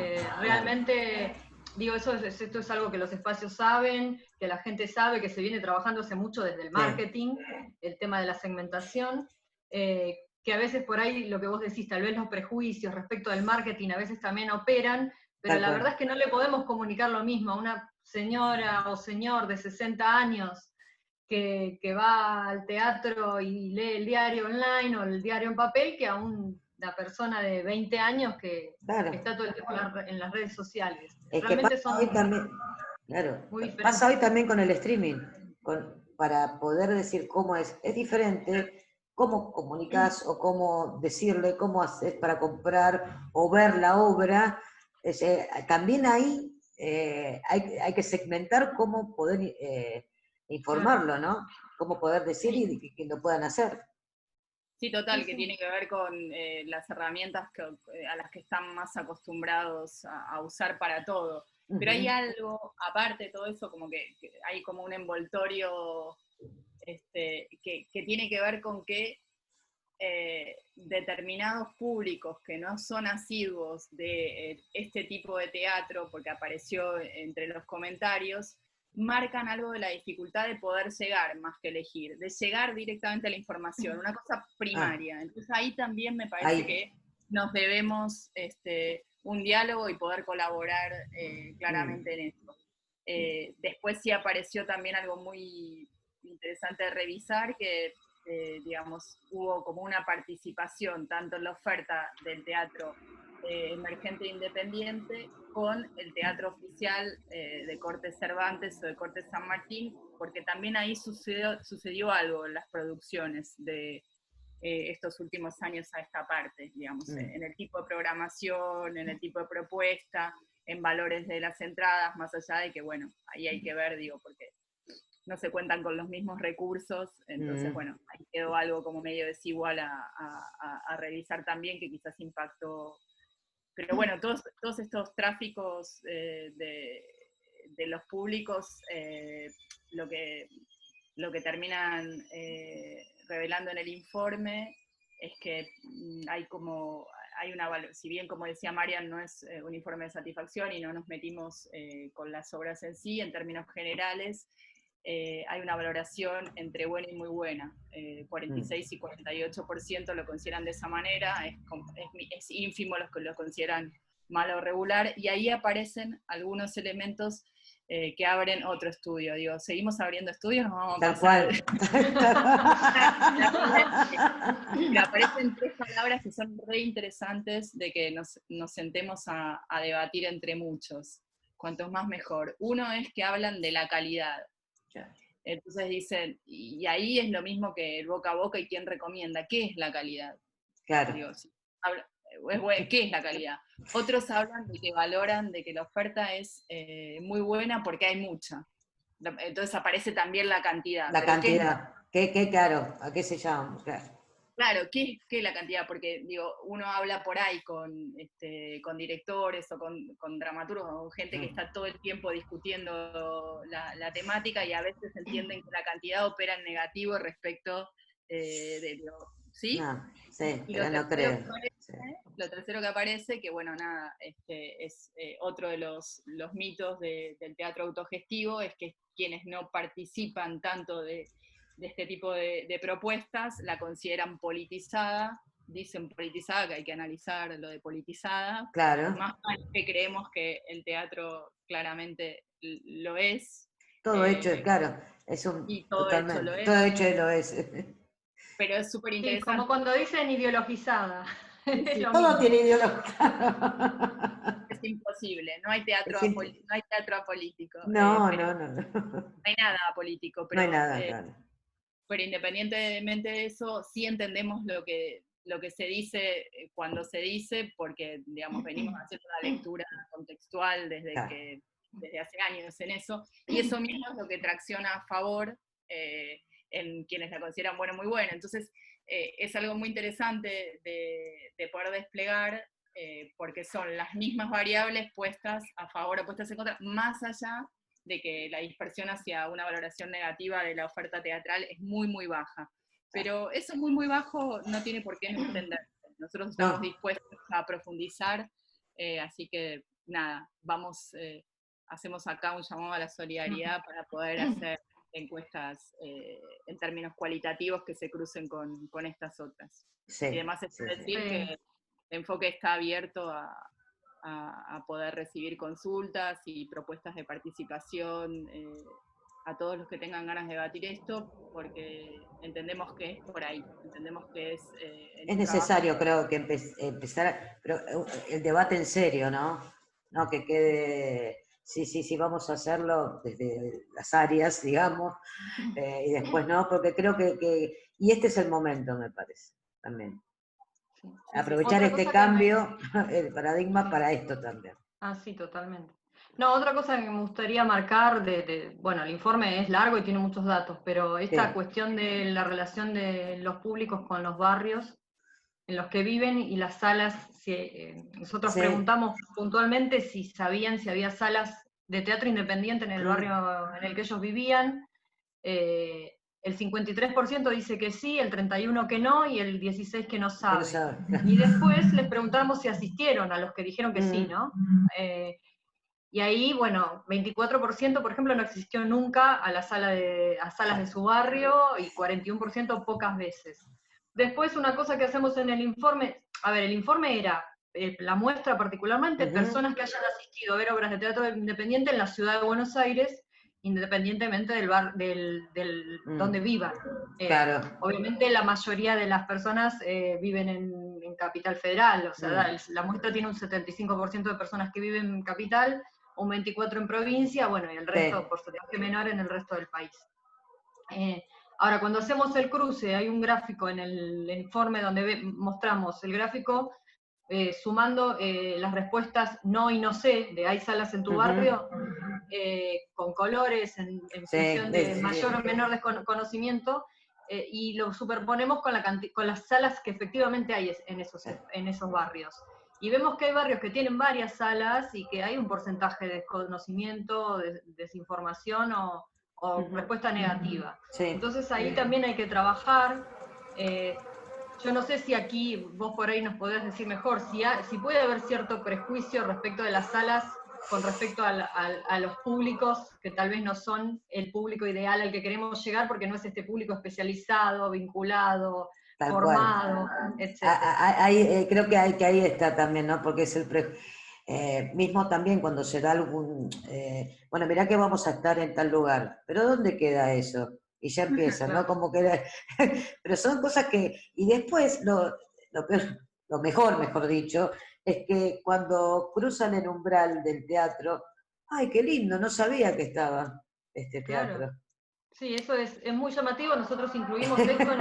Realmente digo, esto es algo que los espacios saben, que la gente sabe, que se viene trabajando hace mucho desde el marketing, el tema de la segmentación, que a veces por ahí lo que vos decís, tal vez los prejuicios respecto del marketing a veces también operan, pero la verdad es que no le podemos comunicar lo mismo a una señora o señor de 60 años que va al teatro y lee el diario online o el diario en papel que a una persona de 20 años que está todo el tiempo en las redes sociales. Es realmente que pasa son hoy también, claro, muy diferentes. pasa hoy también con el streaming, para poder decir cómo es diferente cómo comunicas o cómo decirle, cómo haces para comprar o ver la obra. También ahí hay que segmentar cómo poder informarlo, ¿no? Cómo poder decir y que lo puedan hacer. Sí, total, que tiene que ver con las herramientas a las que están más acostumbrados a usar para todo. Pero hay algo, aparte de todo eso, como que hay como un envoltorio que tiene que ver con que determinados públicos que no son asiduos de este tipo de teatro, porque apareció entre los comentarios, marcan algo de la dificultad de poder llegar más que elegir, de llegar directamente a la información, una cosa primaria. Entonces ahí también me parece que nos debemos un diálogo y poder colaborar claramente en esto. Después sí apareció también algo muy interesante de revisar, que digamos, hubo como una participación tanto en la oferta del teatro emergente e independiente con el teatro oficial de Corte Cervantes o de Corte San Martín, porque también ahí sucedió algo en las producciones de estos últimos años a esta parte, digamos, en el tipo de programación, en el tipo de propuesta, en valores de las entradas, más allá de que, bueno, ahí hay que ver, digo, porque no se cuentan con los mismos recursos, entonces, bueno, ahí quedó algo como medio desigual a revisar también, que quizás impactó. Pero bueno, todos estos tráficos de los públicos, lo que terminan revelando en el informe es que hay una, si bien como decía Marian, no es un informe de satisfacción y no nos metimos con las obras en sí, en términos generales, hay una valoración entre buena y muy buena. 46 y 48% lo consideran de esa manera, es ínfimo los que lo consideran malo o regular, y ahí aparecen algunos elementos que abren otro estudio. Digo, ¿seguimos abriendo estudios? No vamos a pasar. Pero aparecen tres palabras que son re interesantes de que nos sentemos a debatir entre muchos. Cuantos más mejor. Uno es que hablan de la calidad. Entonces dicen, y ahí es lo mismo que el boca a boca y quién recomienda. ¿Qué es la calidad? Claro. Digo, ¿qué es la calidad? Otros hablan de que valoran de que la oferta es muy buena porque hay mucha. Entonces aparece también la cantidad. La cantidad. ¿Qué claro? ¿A qué se llama? Claro, ¿qué es la cantidad? Porque digo, uno habla por ahí con directores o con dramaturgos o gente que está todo el tiempo discutiendo la temática y a veces entienden que la cantidad opera en negativo respecto ¿sí? No, sí, Y pero no creo. Lo tercero que aparece, que bueno, nada, es otro de los mitos del teatro autogestivo, es que quienes no participan tanto de este tipo de propuestas la consideran politizada, dicen politizada, que hay que analizar lo de politizada, claro. Más que creemos que el teatro claramente lo es. Todo hecho, claro, es un... Y todo totalmente, hecho lo es. todo hecho lo es. Pero es súper interesante. Sí, como cuando dicen ideologizada. Sí, todo tiene ideología. Es imposible, no hay teatro, no hay teatro apolítico. No, no. No hay nada apolítico, pero, no hay nada, claro. Pero independientemente de eso, sí entendemos lo que se dice cuando se dice, porque, digamos, venimos haciendo una lectura contextual desde hace años en eso, y eso mismo es lo que tracciona a favor en quienes la consideran buena o muy buena. Entonces, es algo muy interesante de poder desplegar, porque son las mismas variables puestas a favor o puestas en contra, más allá de que la dispersión hacia una valoración negativa de la oferta teatral es muy, muy baja. Pero eso muy, muy bajo no tiene por qué no entenderse. Nosotros estamos dispuestos a profundizar, así que nada, vamos hacemos acá un llamado a la solidaridad para poder hacer encuestas en términos cualitativos que se crucen con estas otras. Sí, y además es sí, sí. decir que el enfoque está abierto a poder recibir consultas y propuestas de participación a todos los que tengan ganas de debatir esto, porque entendemos que es por ahí, entendemos que es... Es necesario, creo, que empezar, pero el debate en serio, ¿no? No que quede, sí, vamos a hacerlo desde las áreas, digamos, y después no, porque creo y este es el momento, me parece, también. Sí. Aprovechar este cambio, el paradigma para esto también. Sí, totalmente. No, otra cosa que me gustaría marcar, bueno, el informe es largo y tiene muchos datos, pero esta cuestión de la relación de los públicos con los barrios en los que viven y las salas, nosotros preguntamos puntualmente si sabían si había salas de teatro independiente en el barrio en el que ellos vivían. El 53% dice que sí, el 31% que no, y el 16% que no sabe. Y después les preguntamos si asistieron a los que dijeron que sí, ¿no? Y ahí, bueno, 24%, por ejemplo, no asistió nunca a salas de su barrio, y 41% pocas veces. Después, una cosa que hacemos en el informe, el informe era, la muestra particularmente, personas que hayan asistido a ver obras de teatro independiente en la ciudad de Buenos Aires, independientemente del donde vivan. Claro. Obviamente la mayoría de las personas viven en Capital Federal, o sea, la muestra tiene un 75% de personas que viven en Capital, un 24% en provincia, bueno, y el resto, porcentaje menor en el resto del país. Ahora, cuando hacemos el cruce, hay un gráfico en el informe donde mostramos el gráfico sumando las respuestas no y no sé, de hay salas en tu barrio, con colores en función de mayor o menor desconocimiento, y lo superponemos con las salas que efectivamente hay en esos barrios. Y vemos que hay barrios que tienen varias salas y que hay un porcentaje de desconocimiento, de desinformación o respuesta negativa. Entonces ahí también hay que trabajar. Yo no sé si aquí vos por ahí nos podés decir mejor, si puede haber cierto prejuicio respecto de las salas con respecto a los públicos, que tal vez no son el público ideal al que queremos llegar, porque no es este público especializado, vinculado, tal formado, etc. Creo que ahí está también, ¿no? Porque es mismo también cuando se da algún... bueno, mirá que vamos a estar en tal lugar, pero ¿dónde queda eso? Y ya empieza, ¿no? Como que... pero son cosas que... Y después, lo mejor dicho, es que cuando cruzan el umbral del teatro, ¡ay, qué lindo! No sabía que estaba este teatro. Claro. Sí, eso es muy llamativo. Nosotros incluimos esto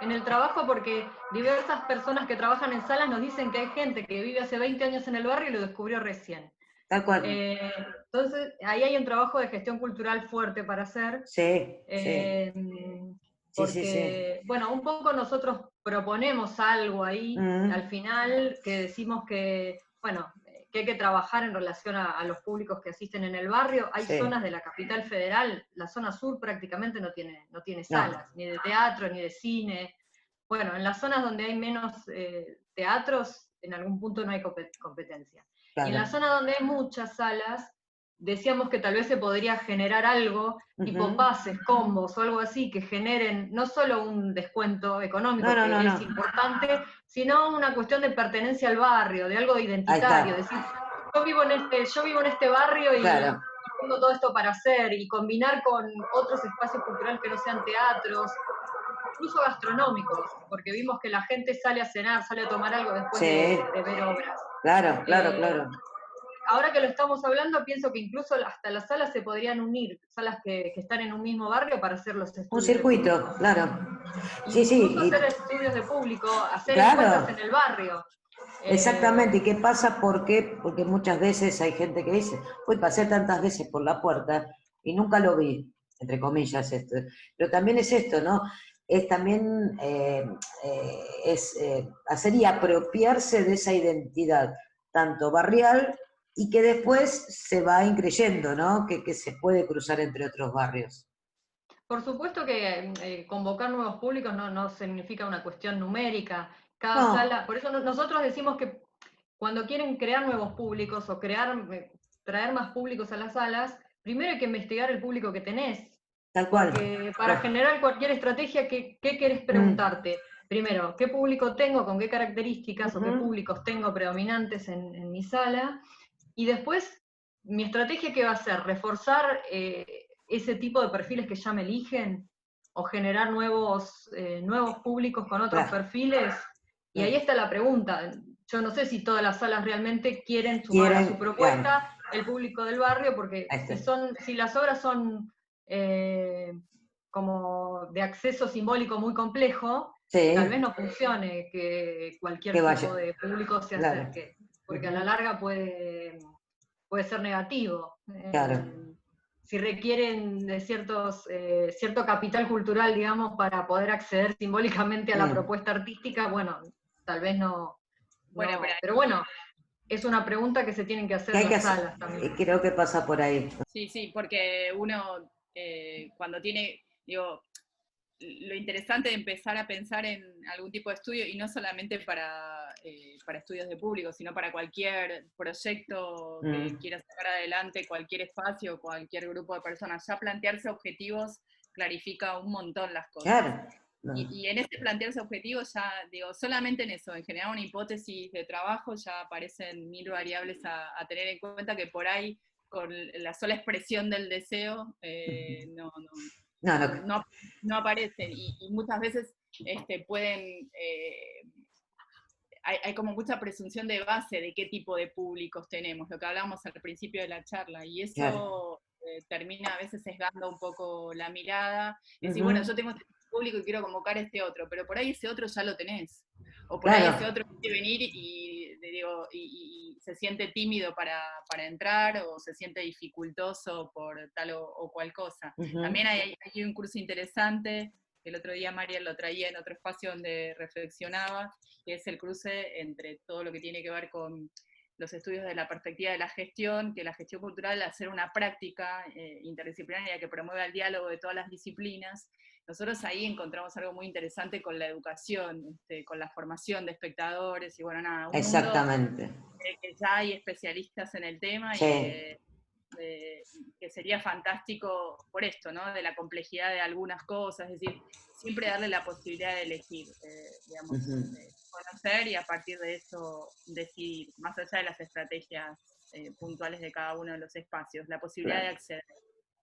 en el trabajo porque diversas personas que trabajan en salas nos dicen que hay gente que vive hace 20 años en el barrio y lo descubrió recién. Tal cual. Entonces, ahí hay un trabajo de gestión cultural fuerte para hacer. Sí, porque, bueno, un poco nosotros proponemos algo ahí, al final, que decimos que, bueno, que hay que trabajar en relación a los públicos que asisten en el barrio. Hay zonas de la capital federal, la zona sur prácticamente no tiene salas, ni de teatro, ni de cine. Bueno, en las zonas donde hay menos teatros, en algún punto no hay competencia. Claro. Y en la zona donde hay muchas salas, decíamos que tal vez se podría generar algo, tipo pases, combos o algo así, que generen no solo un descuento económico, que es importante, sino una cuestión de pertenencia al barrio, de algo identitario. Decir, yo vivo en este barrio y tengo todo esto para hacer, y combinar con otros espacios culturales que no sean teatros, incluso gastronómicos, porque vimos que la gente sale a cenar, sale a tomar algo después de ver obras. Claro. Ahora que lo estamos hablando, pienso que incluso hasta las salas se podrían unir, salas que están en un mismo barrio para hacer los estudios. Un circuito, claro. Incluso hacer estudios de público, hacer encuestas en el barrio. Exactamente, ¿y qué pasa? Porque muchas veces hay gente que dice, uy, pasé tantas veces por la puerta y nunca lo vi, entre comillas esto. Pero también es esto, ¿no? Es también hacer y apropiarse de esa identidad, tanto barrial, y que después se va increyendo, ¿no? Que se puede cruzar entre otros barrios. Por supuesto que convocar nuevos públicos no significa una cuestión numérica. Cada sala, por eso nosotros decimos que cuando quieren crear nuevos públicos o traer más públicos a las salas, primero hay que investigar el público que tenés. Tal cual. Porque para generar cualquier estrategia, ¿qué querés preguntarte? Primero, ¿qué público tengo, con qué características o qué públicos tengo predominantes en mi sala? Y después, mi estrategia, ¿qué va a ser? ¿Reforzar ese tipo de perfiles que ya me eligen? ¿O generar nuevos públicos con otros perfiles? Y ahí está la pregunta. Yo no sé si todas las salas realmente quieren sumar a su propuesta el público del barrio, porque si las obras son como de acceso simbólico muy complejo, tal vez no funcione que cualquier tipo de público se acerque, porque a la larga puede ser negativo. Si requieren de cierto capital cultural, digamos, para poder acceder simbólicamente a la propuesta artística, bueno, tal vez no. Bueno, pero bueno, es una pregunta que se tienen que hacer las salas también. Creo que pasa por ahí. Sí, porque uno cuando tiene, digo, lo interesante de empezar a pensar en algún tipo de estudio, y no solamente para estudios de público, sino para cualquier proyecto que quiera sacar adelante, cualquier espacio, cualquier grupo de personas, ya plantearse objetivos clarifica un montón las cosas. Claro. Y en ese plantearse objetivos ya, digo, solamente en eso, en generar una hipótesis de trabajo, ya aparecen 1000 variables a tener en cuenta que por ahí, con la sola expresión del deseo, no aparecen. Y muchas veces pueden... hay como mucha presunción de base de qué tipo de públicos tenemos, lo que hablamos al principio de la charla, y eso termina a veces sesgando un poco la mirada. Decir, bueno, yo tengo este público y quiero convocar a este otro, pero por ahí ese otro ya lo tenés. O por ahí ese otro quiere venir y se siente tímido para entrar, o se siente dificultoso por tal o cual cosa. También hay un curso interesante, el otro día Mariel lo traía en otro espacio donde reflexionaba, que es el cruce entre todo lo que tiene que ver con los estudios de la perspectiva de la gestión, que la gestión cultural, al ser una práctica interdisciplinaria que promueve el diálogo de todas las disciplinas, nosotros ahí encontramos algo muy interesante con la educación, con la formación de espectadores, y bueno, nada, exactamente. Que ya hay especialistas en el tema, y que sería fantástico por esto, ¿no? De la complejidad de algunas cosas, es decir, siempre darle la posibilidad de elegir, digamos, conocer, y a partir de eso decidir, más allá de las estrategias puntuales de cada uno de los espacios, la posibilidad de acceder.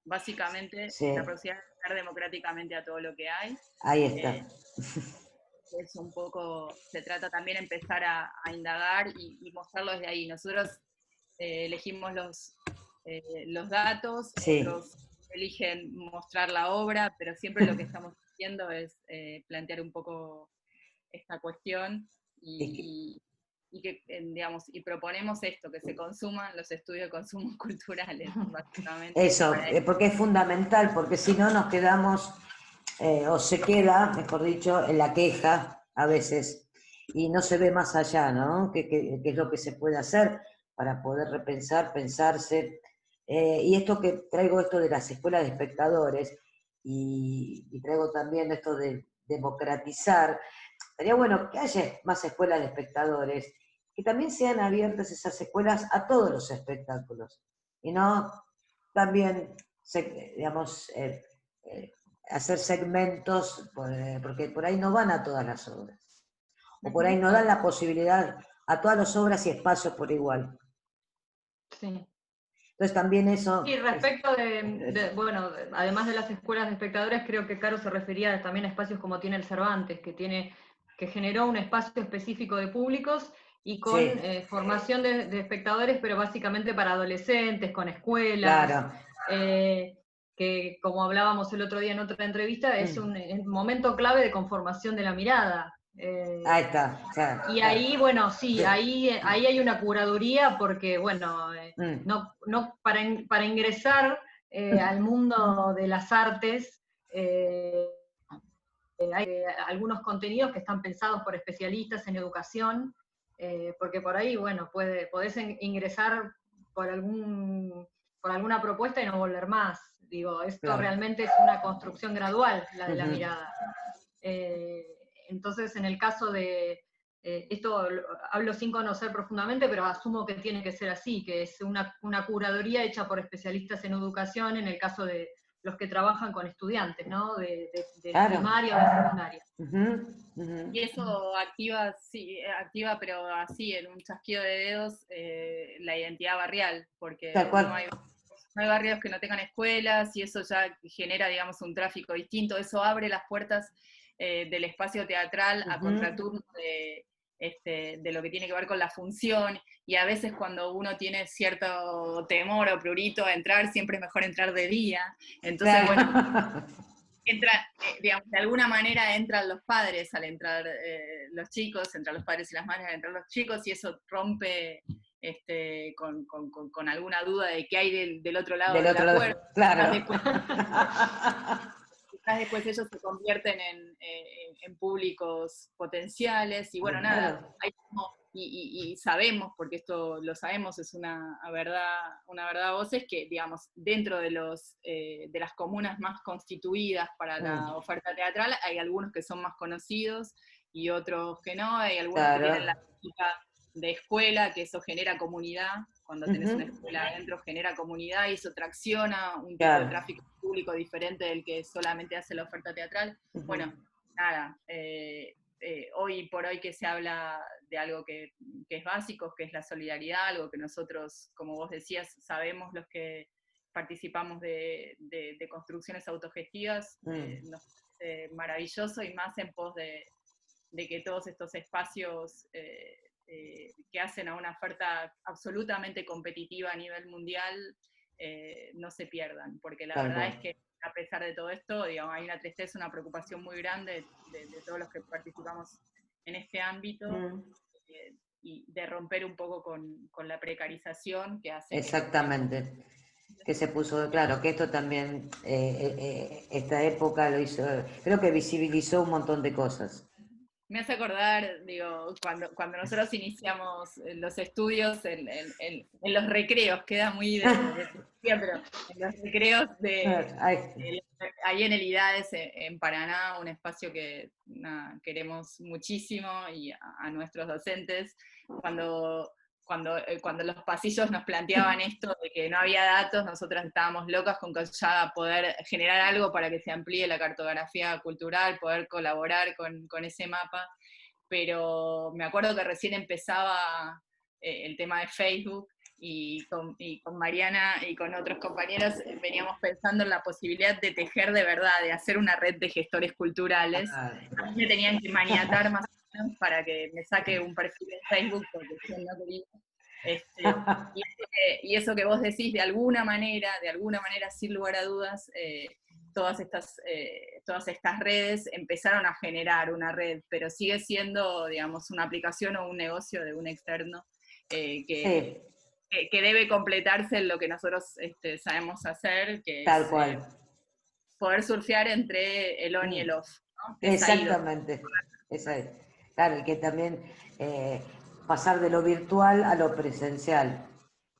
Básicamente, la posibilidad de acceder democráticamente a todo lo que hay. Ahí está. Es un poco, se trata también de empezar a indagar y mostrarlo desde ahí. Nosotros elegimos los datos, otros eligen mostrar la obra, pero siempre lo que estamos haciendo es plantear un poco esta cuestión y proponemos esto, que se consuman los estudios de consumos culturales, básicamente. Eso, porque es fundamental, porque si no nos quedamos, o se queda, mejor dicho, en la queja a veces, y no se ve más allá, ¿no? ¿Qué es lo que se puede hacer para poder repensar, pensarse? Y esto que traigo, esto de las escuelas de espectadores, y traigo también esto de democratizar, estaría bueno que haya más escuelas de espectadores, que también sean abiertas esas escuelas a todos los espectáculos, y no también, digamos, hacer segmentos, porque por ahí no van a todas las obras, o por ahí no dan la posibilidad a todas las obras y espacios por igual. Sí. Entonces también eso... Y respecto bueno, además de las escuelas de espectadores, creo que Caro se refería también a espacios como tiene el Cervantes, que generó un espacio específico de públicos y con formación de espectadores, pero básicamente para adolescentes, con escuelas, que como hablábamos el otro día en otra entrevista, es un momento clave de conformación de la mirada. Ahí está. Y ahí, bueno, sí, ahí hay una curaduría porque, bueno, no para ingresar al mundo de las artes, hay algunos contenidos que están pensados por especialistas en educación, porque por ahí, bueno, podés ingresar por alguna propuesta y no volver más. Digo, esto realmente es una construcción gradual, la de la mirada. Entonces, en el caso de esto hablo sin conocer profundamente, pero asumo que tiene que ser así, que es una curaduría hecha por especialistas en educación, en el caso de los que trabajan con estudiantes, ¿no? De Claro. primaria o de secundaria. Y eso activa, sí, activa, pero así, en un chasquido de dedos, la identidad barrial, porque Tal cual. no hay barrios que no tengan escuelas, y eso ya genera, digamos, un tráfico distinto. Eso abre las puertas del espacio teatral a contraturno de lo que tiene que ver con la función, y a veces cuando uno tiene cierto temor o prurito a entrar, siempre es mejor entrar de día. Entonces, Claro. bueno, digamos, de alguna manera entran los padres al entrar los chicos, entran los padres y las madres al entrar los chicos, y eso rompe con alguna duda de qué hay del otro lado Del de otro la lado, puerta. claro. Después ellos se convierten en públicos potenciales, y bueno, nada, Claro. hay y sabemos, porque esto lo sabemos, es una verdad a voces, que, digamos, dentro de las comunas más constituidas para la oferta teatral, hay algunos que son más conocidos y otros que no, hay algunos que tienen la lógica de escuela, que eso genera comunidad, cuando tenés una escuela adentro genera comunidad, y eso tracciona un tipo de tráfico público diferente del que solamente hace la oferta teatral. Bueno, nada, hoy por hoy que se habla de algo que es básico, que es la solidaridad, algo que nosotros, como vos decías, sabemos los que participamos de construcciones autogestivas, nos parece maravilloso, y más en pos de que todos estos espacios que hacen a una oferta absolutamente competitiva a nivel mundial no se pierdan, porque la verdad es que a pesar de todo esto, digamos, hay una tristeza, una preocupación muy grande de todos los que participamos en este ámbito, y de romper un poco con la precarización que hace. Exactamente. Que se puso, claro, que esto también, esta época lo hizo, creo que visibilizó un montón de cosas. Me hace acordar, digo, cuando nosotros iniciamos los estudios en los recreos, queda muy de pero en los recreos ahí en el IDAES, en Paraná, un espacio que queremos muchísimo, y a nuestros docentes, cuando los pasillos nos planteaban esto de que no había datos, nosotras estábamos locas con ya poder generar algo para que se amplíe la cartografía cultural, poder colaborar con ese mapa. Pero me acuerdo que recién empezaba el tema de Facebook, y con Mariana y con otros compañeros veníamos pensando en la posibilidad de tejer de verdad, de hacer una red de gestores culturales. A mí me tenían que maniatar más o menos para que me saque un perfil en Facebook, porque yo no quería. Y eso que vos decís, de alguna manera, sin lugar a dudas, todas estas redes empezaron a generar una red, pero sigue siendo, digamos, una aplicación o un negocio de un externo que debe completarse en lo que nosotros sabemos hacer, que Tal es cual. poder surfear entre el on y el off, ¿no? Exactamente. Claro, y que también pasar de lo virtual a lo presencial,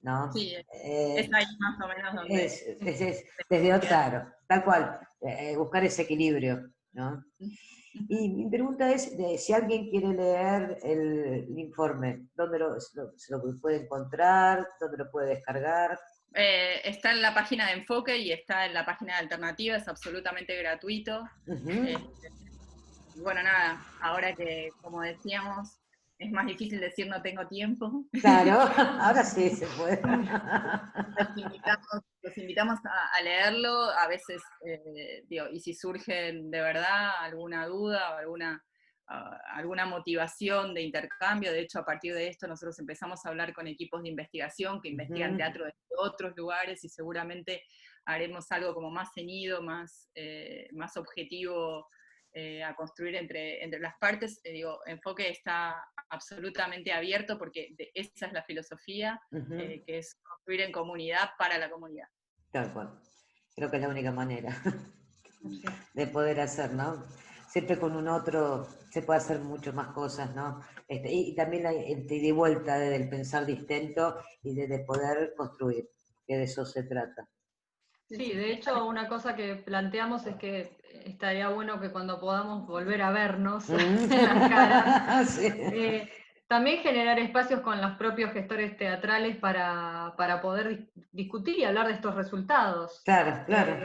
¿no? Sí, es ahí más o menos donde... Desde otro, claro, tal cual, buscar ese equilibrio, ¿no? Y mi pregunta es, si alguien quiere leer el informe, ¿dónde se lo puede encontrar? ¿Dónde lo puede descargar? Está en la página de Enfoque y está en la página de Alternativa, es absolutamente gratuito. Bueno, nada, ahora que, como decíamos, es más difícil decir no tengo tiempo. Claro, ahora sí se puede. Los invitamos a leerlo, a veces, y si surge de verdad alguna duda o alguna motivación de intercambio. De hecho, a partir de esto nosotros empezamos a hablar con equipos de investigación que investigan teatro de otros lugares, y seguramente haremos algo como más ceñido, más objetivo, a construir entre las partes. Enfoque está absolutamente abierto, porque esa es la filosofía, que es construir en comunidad para la comunidad. Tal cual. Creo que es la única manera de poder hacer, ¿no? Siempre con un otro se puede hacer mucho más cosas, ¿no? Y también el ida y vuelta del pensar distinto y de poder construir, que de eso se trata. Sí, de hecho, una cosa que planteamos es que estaría bueno que cuando podamos volver a vernos las caras, Sí. también generar espacios con los propios gestores teatrales para poder discutir y hablar de estos resultados. Claro, claro.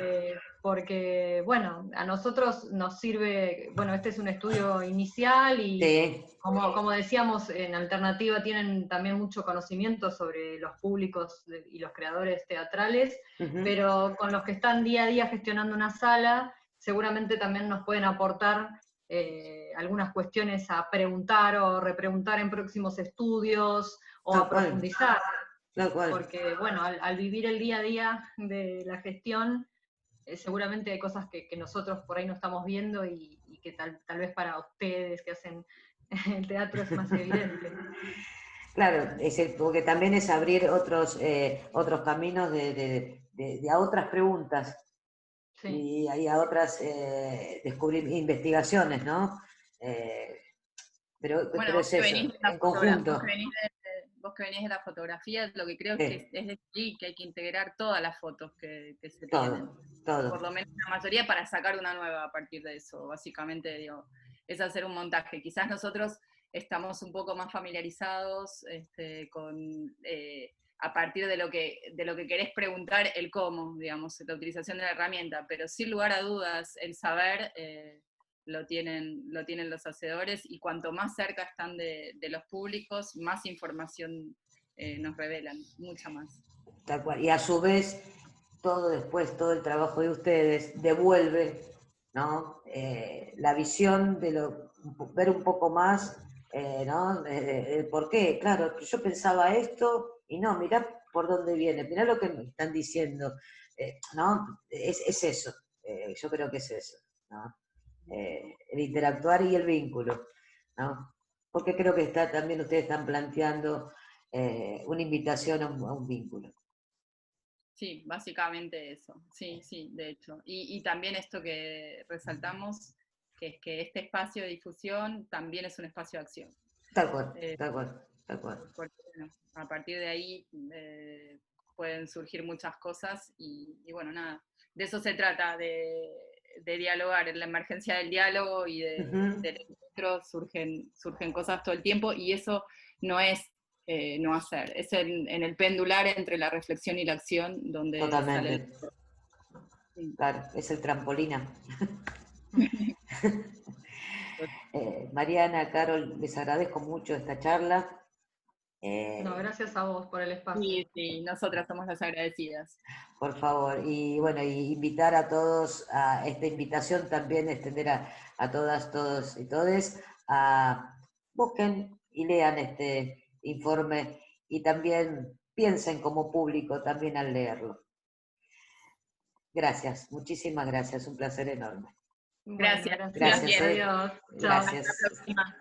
Porque, bueno, a nosotros nos sirve, bueno, este es un estudio inicial y Sí. como decíamos, en Alternativa tienen también mucho conocimiento sobre los públicos y los creadores teatrales, Ujú. pero con los que están día a día gestionando una sala, seguramente también nos pueden aportar algunas cuestiones a preguntar o repreguntar en próximos estudios o Tal a cual, profundizar, tal cual. porque bueno, al vivir el día a día de la gestión, seguramente hay cosas que nosotros por ahí no estamos viendo y que tal vez para ustedes que hacen el teatro es más evidente. Claro, porque también es abrir otros caminos a otras preguntas Sí. y a otras descubrir investigaciones, ¿no? Bueno, Pero es eso, en conjunto. vos que venís de la fotografía, lo que creo es que Sí, es de allí que hay que integrar todas las fotos que se tienen, todo, o por lo todo. menos la mayoría, para sacar una nueva a partir de eso. Básicamente, digo, es hacer un montaje. Quizás nosotros estamos un poco más familiarizados a partir de lo que querés preguntar, el cómo, digamos, la utilización de la herramienta, pero sin lugar a dudas, el saber lo tienen los hacedores, y cuanto más cerca están de los públicos, más información nos revelan, mucha más. Tal cual. Y a su vez, todo después, todo el trabajo de ustedes devuelve, ¿no? La visión ver un poco más, ¿no? El por qué. Claro, yo pensaba esto y no, mirá por dónde viene, mirá lo que me están diciendo, ¿no? Es eso, yo creo que es eso, ¿no? El interactuar y el vínculo, ¿no? Porque creo que también ustedes están planteando una invitación a un vínculo. Sí, básicamente eso, sí, sí, de hecho. Y también esto que resaltamos, que es que este espacio de difusión también es un espacio de acción. Tal cual, Eh, tal cual, tal cual. Porque bueno, a partir de ahí pueden surgir muchas cosas y bueno, nada, de eso se trata, de dialogar, en la emergencia del diálogo y del encuentro surgen cosas todo el tiempo, y eso no es no hacer, es en el pendular entre la reflexión y la acción donde sale el... Totalmente. Sí. Claro, es el trampolín. Mariana, Carol, les agradezco mucho esta charla. No, Eh, gracias a vos por el espacio. Sí, sí, nosotras somos las agradecidas. por favor, y bueno, y invitar a todos a esta invitación también, extender a todas, todos y todes a busquen y lean este informe y también piensen como público también al leerlo. Gracias, muchísimas gracias, un placer enorme. Bueno, Gracias, gracias. sigas Gracias, bien. Adiós. Chao. Hasta la gracias. próxima.